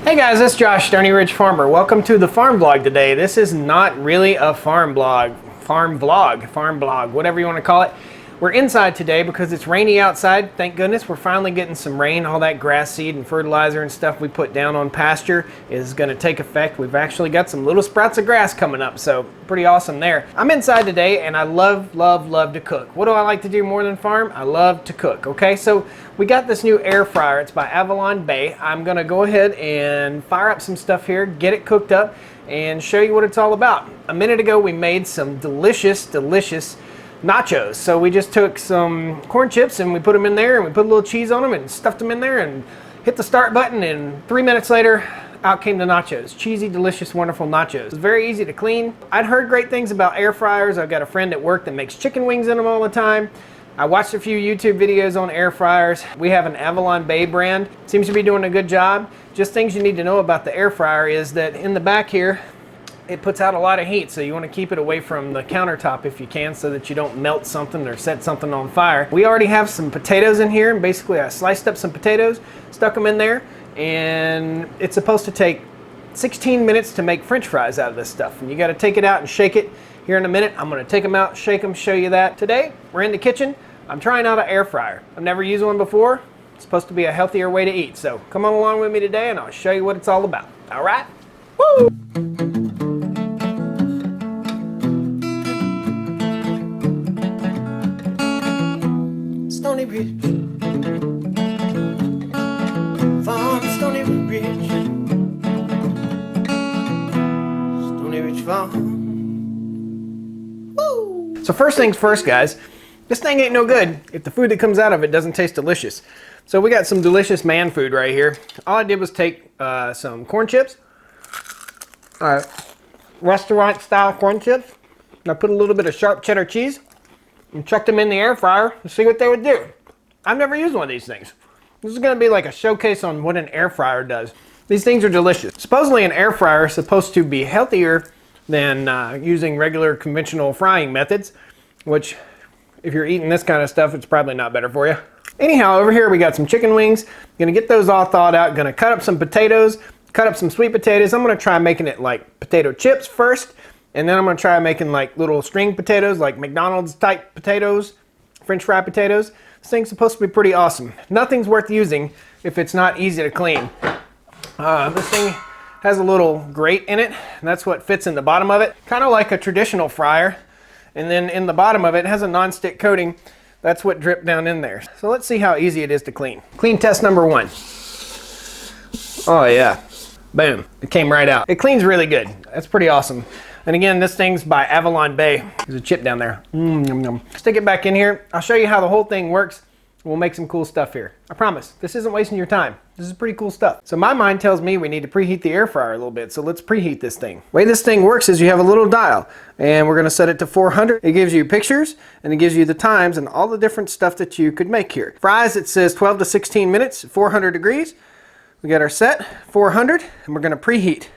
Hey guys, it's Josh, Stoney Ridge Farmer. Welcome to the farm vlog today. This is not really a farm vlog, whatever you want to call it. We're inside today because it's rainy outside. Thank goodness we're finally getting some rain. All that grass seed and fertilizer and stuff we put down on pasture is going to take effect. We've actually got some little sprouts of grass coming up, so pretty awesome there. I'm inside today and I love to cook. What do I like to do more than farm? I love to cook, okay? So we got this new air fryer. It's by Avalon Bay. I'm going to go ahead and fire up some stuff here, get it cooked up, and show you what it's all about. A minute ago we made some delicious nachos. So we just took some corn chips and we put them in there and we put a little cheese on them and stuffed them in there and hit the start button, and 3 minutes later out came the nachos. Cheesy, delicious, wonderful nachos. It's very easy to clean. I'd heard great things about air fryers. I've got a friend at work that makes chicken wings in them all the time. I watched a few YouTube videos on air fryers. We have an Avalon Bay brand. Seems to be doing a good job. Just things you need to know about the air fryer is that in the back here, it puts out a lot of heat, so you want to keep it away from the countertop if you can so that you don't melt something or set something on fire. We already have some potatoes in here, and basically I sliced up some potatoes, stuck them in there, and it's supposed to take 16 minutes to make French fries out of this stuff. And you got to take it out and shake it. Here in a minute, I'm going to take them out, shake them, show you that. Today, we're in the kitchen. I'm trying out an air fryer. I've never used one before. It's supposed to be a healthier way to eat, so come on along with me today and I'll show you what it's all about. All right? Woo! Stoney Ridge, farm Stoney Ridge, Stoney Ridge Farm. Woo! So first things first, guys, this thing ain't no good if the food that comes out of it doesn't taste delicious. So we got some delicious man food right here. All I did was take some corn chips, restaurant style corn chips, and I put a little bit of sharp cheddar cheese and chucked them in the air fryer to see what they would do. I've never used one of these things. This is going to be like a showcase on what an air fryer does. These things are delicious. Supposedly an air fryer is supposed to be healthier than using regular conventional frying methods, which if you're eating this kind of stuff, it's probably not better for you. Anyhow, over here we got some chicken wings. Gonna get those all thawed out. Gonna cut up some potatoes, cut up some sweet potatoes. I'm gonna try making it like potato chips first, and then I'm gonna try making like little string potatoes, like McDonald's type potatoes, French fry potatoes. This thing's supposed to be pretty awesome. Nothing's worth using if it's not easy to clean. This thing has a little grate in it, and that's what fits in the bottom of it. Kind of like a traditional fryer. And then in the bottom of it, it has a non-stick coating. That's what dripped down in there. So let's see how easy it is to clean. Clean test number 1. Oh yeah, boom, it came right out. It cleans really good. That's pretty awesome. And again, this thing's by Avalon Bay. There's a chip down there. Stick it back in here. I'll show you how the whole thing works. We'll make some cool stuff here. I promise, this isn't wasting your time. This is pretty cool stuff. So my mind tells me we need to preheat the air fryer a little bit, so let's preheat this thing. The way this thing works is you have a little dial, and we're gonna set it to 400. It gives you pictures, and it gives you the times and all the different stuff that you could make here. Fries, it says 12 to 16 minutes, 400 degrees. We got our set, 400, and we're gonna preheat.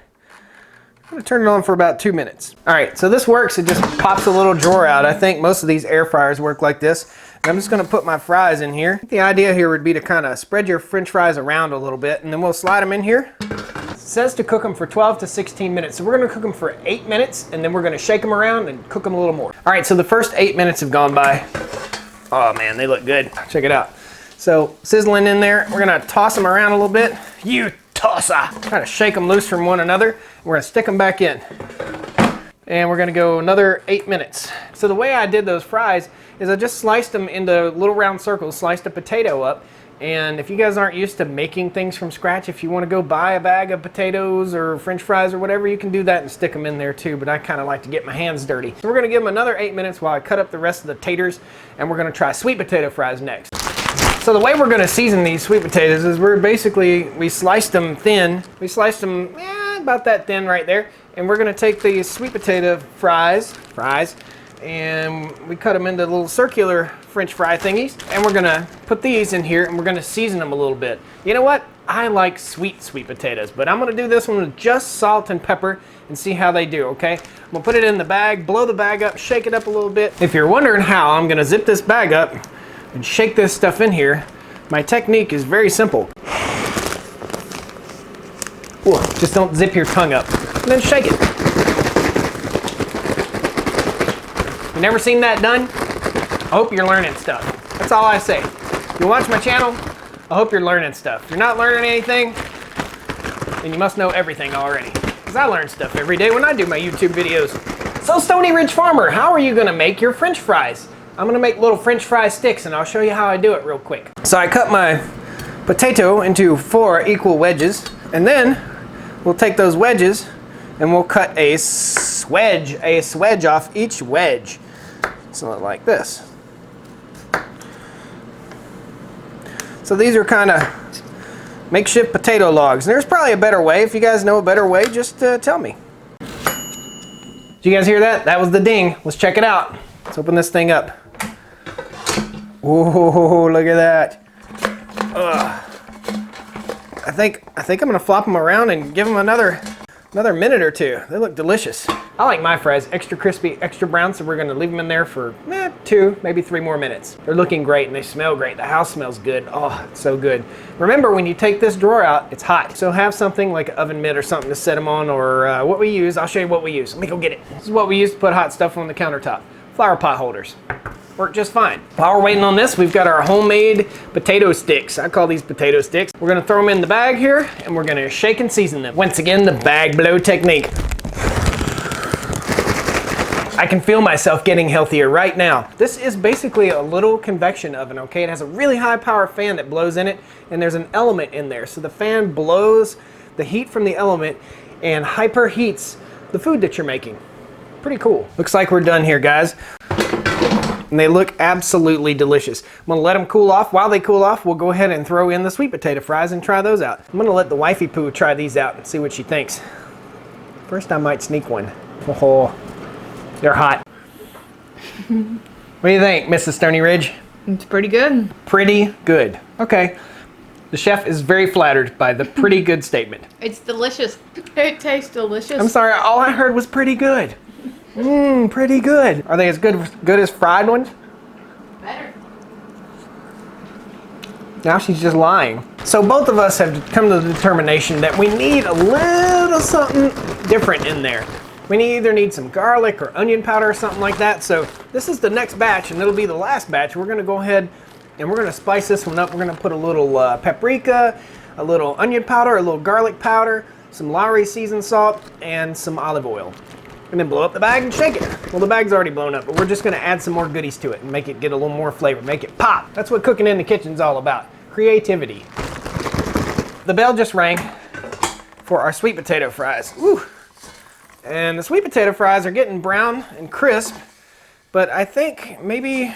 I'm gonna turn it on for about 2 minutes. All right, so this works. It just pops a little drawer out. I think most of these air fryers work like this. And I'm just gonna put my fries in here. The idea here would be to kind of spread your French fries around a little bit, and then we'll slide them in here. It says to cook them for 12 to 16 minutes. So we're gonna cook them for 8 minutes, and then we're gonna shake them around and cook them a little more. All right, so the first 8 minutes have gone by. Oh man, they look good. Check it out. So sizzling in there, we're gonna toss them around a little bit. You tosser! Kind of shake them loose from one another. We're gonna stick them back in. And we're gonna go another 8 minutes. So the way I did those fries is I just sliced them into little round circles, sliced a potato up. And if you guys aren't used to making things from scratch, if you want to go buy a bag of potatoes or French fries or whatever, you can do that and stick them in there too, but I kind of like to get my hands dirty. So we're gonna give them another 8 minutes while I cut up the rest of the taters, and we're gonna try sweet potato fries next. So the way we're gonna season these sweet potatoes is we sliced them thin. We sliced them about that thin right there. And we're gonna take these sweet potato fries, and we cut them into little circular French fry thingies. And we're gonna put these in here and we're gonna season them a little bit. You know what? I like sweet potatoes, but I'm gonna do this one with just salt and pepper and see how they do, okay? I'm gonna put it in the bag, blow the bag up, shake it up a little bit. If you're wondering how I'm gonna zip this bag up and shake this stuff in here, my technique is very simple. Ooh, just don't zip your tongue up. And then shake it. You never seen that done? I hope you're learning stuff. That's all I say. If you watch my channel, I hope you're learning stuff. If you're not learning anything, then you must know everything already. Because I learn stuff every day when I do my YouTube videos. So Stoney Ridge Farmer, how are you gonna make your French fries? I'm gonna make little French fry sticks and I'll show you how I do it real quick. So I cut my potato into 4 equal wedges, and then we'll take those wedges and we'll cut a swedge off each wedge. So like this. So these are kind of makeshift potato logs. There's probably a better way. If you guys know a better way, just tell me. Did you guys hear that? That was the ding. Let's check it out. Let's open this thing up. Whoa, look at that. Ugh. I think I'm gonna flop them around and give them another minute or two. They look delicious. I like my fries extra crispy, extra brown, so we're gonna leave them in there for 2, maybe 3 more minutes. They're looking great and they smell great. The house smells good. Oh, it's so good. Remember, when you take this drawer out, it's hot. So have something like an oven mitt or something to set them on, or what we use. I'll show you what we use. Let me go get it. This is what we use to put hot stuff on the countertop. Flower pot holders. Work just fine. While we're waiting on this, we've got our homemade potato sticks. I call these potato sticks. We're gonna throw them in the bag here and we're gonna shake and season them. Once again, the bag blow technique. I can feel myself getting healthier right now. This is basically a little convection oven, okay? It has a really high power fan that blows in it, and there's an element in there. So the fan blows the heat from the element and hyperheats the food that you're making. Pretty cool. Looks like we're done here, guys. And they look absolutely delicious. I'm gonna let them cool off. While they cool off, we'll go ahead and throw in the sweet potato fries and try those out. I'm gonna let the wifey poo try these out and see what she thinks. First, I might sneak one. Oh, they're hot. What do you think, Mrs. Stoney Ridge? It's pretty good. Pretty good. Okay. The chef is very flattered by the pretty good statement. It's delicious. It tastes delicious. I'm sorry, all I heard was pretty good. Pretty good. Are they as good as fried ones? Better. Now she's just lying. So both of us have come to the determination that we need a little something different in there. We either need some garlic or onion powder or something like that. So this is the next batch, and it'll be the last batch. We're gonna go ahead and we're gonna spice this one up. We're gonna put a little paprika, a little onion powder, a little garlic powder, some Lowry seasoned salt, and some olive oil. And then blow up the bag and shake it. Well, the bag's already blown up, but we're just gonna add some more goodies to it and make it get a little more flavor, make it pop. That's what cooking in the kitchen's all about, creativity. The bell just rang for our sweet potato fries. Woo. And the sweet potato fries are getting brown and crisp, but I think maybe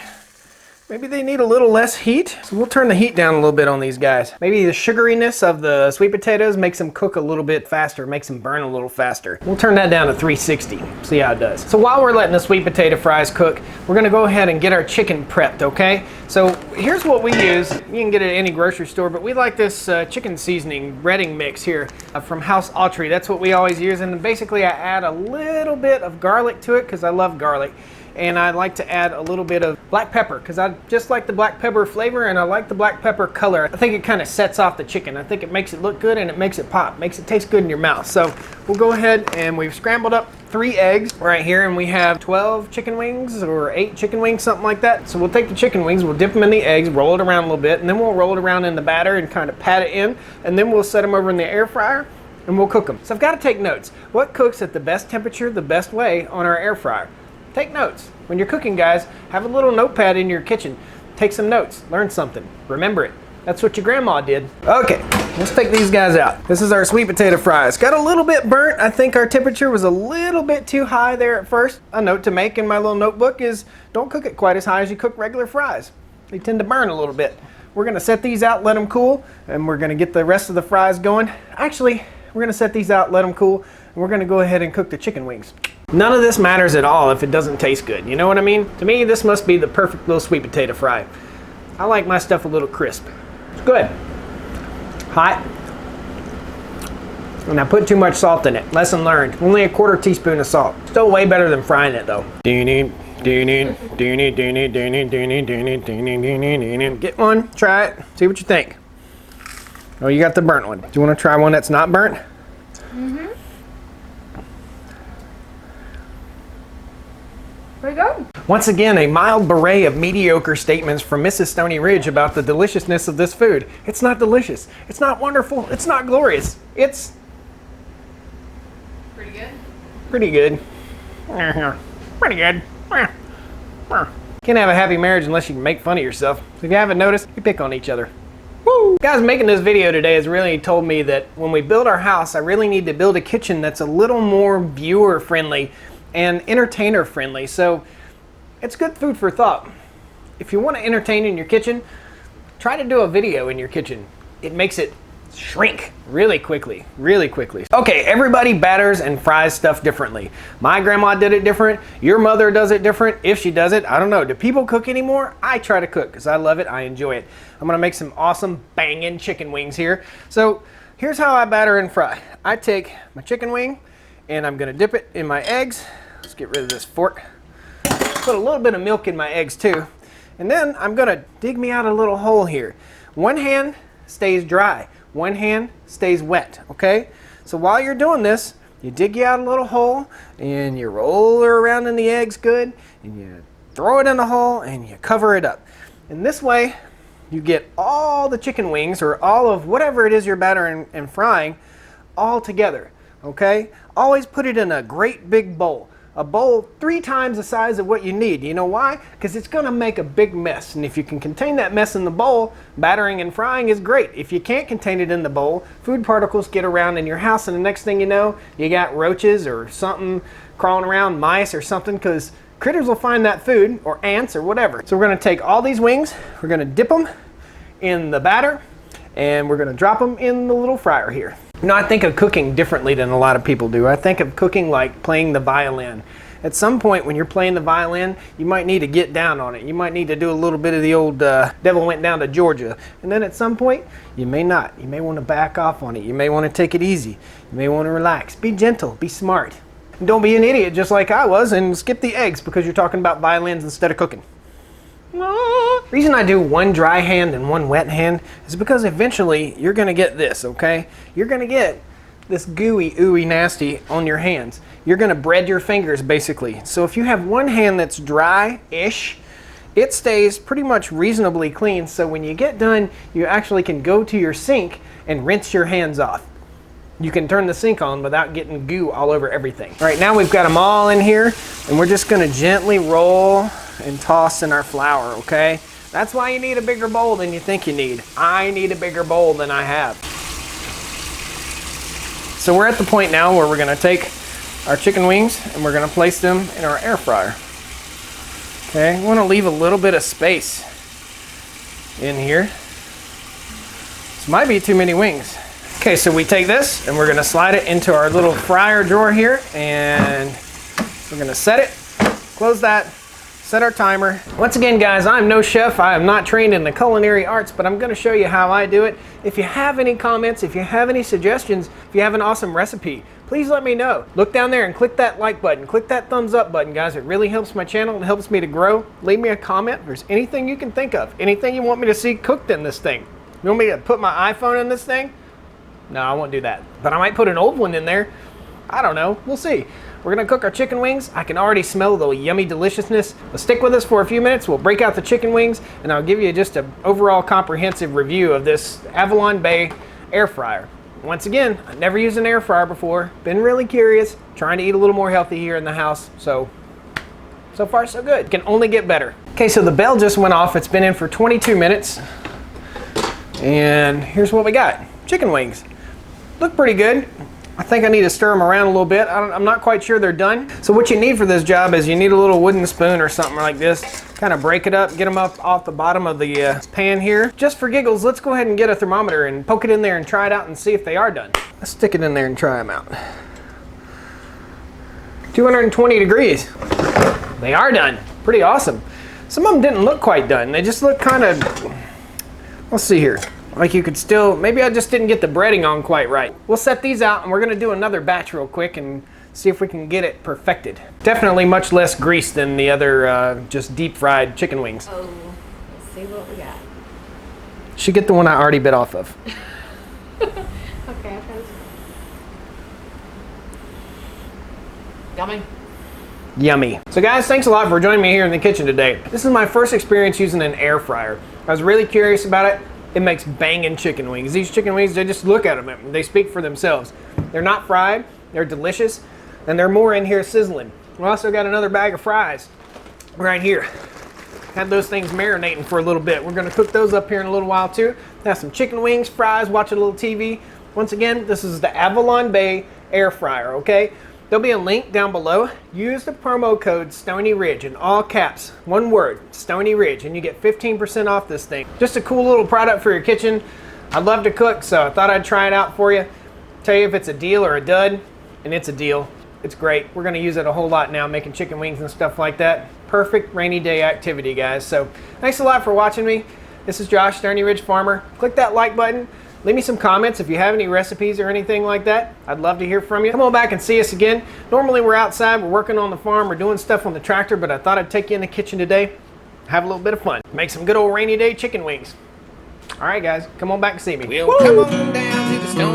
they need a little less heat. So we'll turn the heat down a little bit on these guys. Maybe the sugariness of the sweet potatoes makes them cook a little bit faster, makes them burn a little faster. We'll turn that down to 360, see how it does. So while we're letting the sweet potato fries cook, we're gonna go ahead and get our chicken prepped, okay? So here's what we use. You can get it at any grocery store, but we like this chicken seasoning breading mix here from House Autry. That's what we always use, and basically I add a little bit of garlic to it because I love garlic. And I like to add a little bit of black pepper because I just like the black pepper flavor and I like the black pepper color. I think it kind of sets off the chicken. I think it makes it look good and it makes it pop, makes it taste good in your mouth. So we'll go ahead and we've scrambled up 3 eggs right here, and we have 12 chicken wings or 8 chicken wings, something like that. So we'll take the chicken wings, we'll dip them in the eggs, roll it around a little bit, and then we'll roll it around in the batter and kind of pat it in, and then we'll set them over in the air fryer and we'll cook them. So I've got to take notes. What cooks at the best temperature, the best way on our air fryer? Take notes. When you're cooking, guys, have a little notepad in your kitchen. Take some notes, learn something, remember it. That's what your grandma did. Okay, let's take these guys out. This is our sweet potato fries. Got a little bit burnt. I think our temperature was a little bit too high there at first. A note to make in my little notebook is don't cook it quite as high as you cook regular fries. They tend to burn a little bit. We're gonna set these out, let them cool, and we're gonna get the rest of the fries going. Actually, we're gonna set these out, let them cool, and we're gonna go ahead and cook the chicken wings. None of this matters at all if it doesn't taste good. You know what I mean? To me, this must be the perfect little sweet potato fry. I like my stuff a little crisp. It's good. Hot. And I put too much salt in it. Lesson learned. Only a 1/4 teaspoon of salt. Still way better than frying it though. Get one, try it, see what you think. Oh, you got the burnt one. Do you want to try one that's not burnt? Pretty good. Once again, a mild beret of mediocre statements from Mrs. Stoney Ridge about the deliciousness of this food. It's not delicious. It's not wonderful. It's not glorious. It's Pretty good. pretty good. Pretty good. Can't have a happy marriage unless you can make fun of yourself. So if you haven't noticed, we pick on each other. Woo! Guys, making this video today has really told me that when we build our house, I really need to build a kitchen that's a little more viewer friendly and entertainer friendly. So it's good food for thought. If you want to entertain in your kitchen, try to do a video in your kitchen. It makes it shrink really quickly, really quickly. Okay, everybody batters and fries stuff differently. My grandma did it different. Your mother does it different. If she does it, I don't know. Do people cook anymore? I try to cook because I love it. I enjoy it. I'm gonna make some awesome banging chicken wings here. So here's how I batter and fry. I take my chicken wing and I'm gonna dip it in my eggs. Let's get rid of this fork. Put a little bit of milk in my eggs too. And then I'm gonna dig me out a little hole here. One hand stays dry. One hand stays wet, okay? So while you're doing this, you dig you out a little hole and you roll her around in the eggs good and you throw it in the hole and you cover it up. And this way, you get all the chicken wings or all of whatever it is you're battering and frying all together, okay? Always put it in a great big bowl. A bowl 3 times the size of what you need. You know why? Because it's going to make a big mess. And if you can contain that mess in the bowl, battering and frying is great. If you can't contain it in the bowl, food particles get around in your house and the next thing you know, you got roaches or something crawling around, mice or something, because critters will find that food, or ants or whatever. So we're going to take all these wings, we're going to dip them in the batter, and we're going to drop them in the little fryer here. You know, I think of cooking differently than a lot of people do. I think of cooking like playing the violin. At some point when you're playing the violin, you might need to get down on it. You might need to do a little bit of the old Devil Went Down to Georgia. And then at some point, you may not. You may want to back off on it. You may want to take it easy. You may want to relax. Be gentle. Be smart. And don't be an idiot just like I was and skip the eggs because you're talking about violins instead of cooking. The reason I do one dry hand and one wet hand is because eventually you're going to get this, okay? You're going to get this gooey, ooey nasty on your hands. You're going to bread your fingers basically. So if you have one hand that's dry-ish, it stays pretty much reasonably clean. So when you get done, you actually can go to your sink and rinse your hands off. You can turn the sink on without getting goo all over everything. All right, now we've got them all in here and we're just going to gently roll and toss in our flour, okay? That's why you need a bigger bowl than you think you need. I need a bigger bowl than I have. So we're at the point now where we're gonna take our chicken wings and we're gonna place them in our air fryer. Okay, we wanna leave a little bit of space in here. This might be too many wings. Okay, so we take this and we're gonna slide it into our little fryer drawer here and we're gonna set it, close that, set our timer. Once again, guys, I'm no chef. I am not trained in the culinary arts, but I'm going to show you how I do it. If you have any comments, if you have any suggestions, if you have an awesome recipe, please let me know. Look down there and click that like button. Click that thumbs up button, guys. It really helps my channel. It helps me to grow. Leave me a comment if there's anything you can think of. Anything you want me to see cooked in this thing. You want me to put my iPhone in this thing? No, I won't do that. But I might put an old one in there. I don't know. We'll see. We're gonna cook our chicken wings. I can already smell the yummy deliciousness. But stick with us for a few minutes. We'll break out the chicken wings and I'll give you just an overall comprehensive review of this Avalon Bay Air Fryer. Once again, I've never used an air fryer before. Been really curious. Trying to eat a little more healthy here in the house. So far so good. It can only get better. Okay, so the bell just went off. It's been in for 22 minutes. And here's what we got. Chicken wings. Look pretty good. I think I need to stir them around a little bit. I'm not quite sure they're done. So what you need for this job is you need a little wooden spoon or something like this. Kind of break it up, get them up off the bottom of the pan here. Just for giggles, let's go ahead and get a thermometer and poke it in there and try it out and see if they are done. Let's stick it in there and try them out. 220 degrees. They are done. Pretty awesome. Some of them didn't look quite done. They just look kind of, let's see here. Like you could still, maybe I just didn't get the breading on quite right. We'll set these out and we're gonna do another batch real quick and see if we can get it perfected. Definitely much less grease than the other just deep fried chicken wings. Oh, let's see what we got. Should get the one I already bit off of. Okay, okay. Yummy. Yummy. So guys, thanks a lot for joining me here in the kitchen today. This is my first experience using an air fryer. I was really curious about it. It makes banging chicken wings. These chicken wings, they just look at them and they speak for themselves. They're not fried, they're delicious, and they're more in here sizzling. We also got another bag of fries right here. Had those things marinating for a little bit. We're gonna cook those up here in a little while too. Have some chicken wings, fries, watch a little TV. Once again, this is the Avalon Bay Air Fryer, okay? There'll be a link down below. Use the promo code Stoney Ridge in all caps, one word, Stoney Ridge, and you get 15% off this thing. Just a cool little product for your kitchen. I love to cook, so I thought I'd try it out for you. Tell you if it's a deal or a dud, and it's a deal. It's great. We're gonna use it a whole lot now, making chicken wings and stuff like that. Perfect rainy day activity, guys. So thanks a lot for watching me. This is Josh, Stoney Ridge Farmer. Click that like button. Leave me some comments if you have any recipes or anything like that. I'd love to hear from you. Come on back and see us again. Normally we're outside, we're working on the farm, we're doing stuff on the tractor, but I thought I'd take you in the kitchen today, have a little bit of fun. Make some good old rainy day chicken wings. All right, guys, come on back and see me. We'll come on down to the Stoney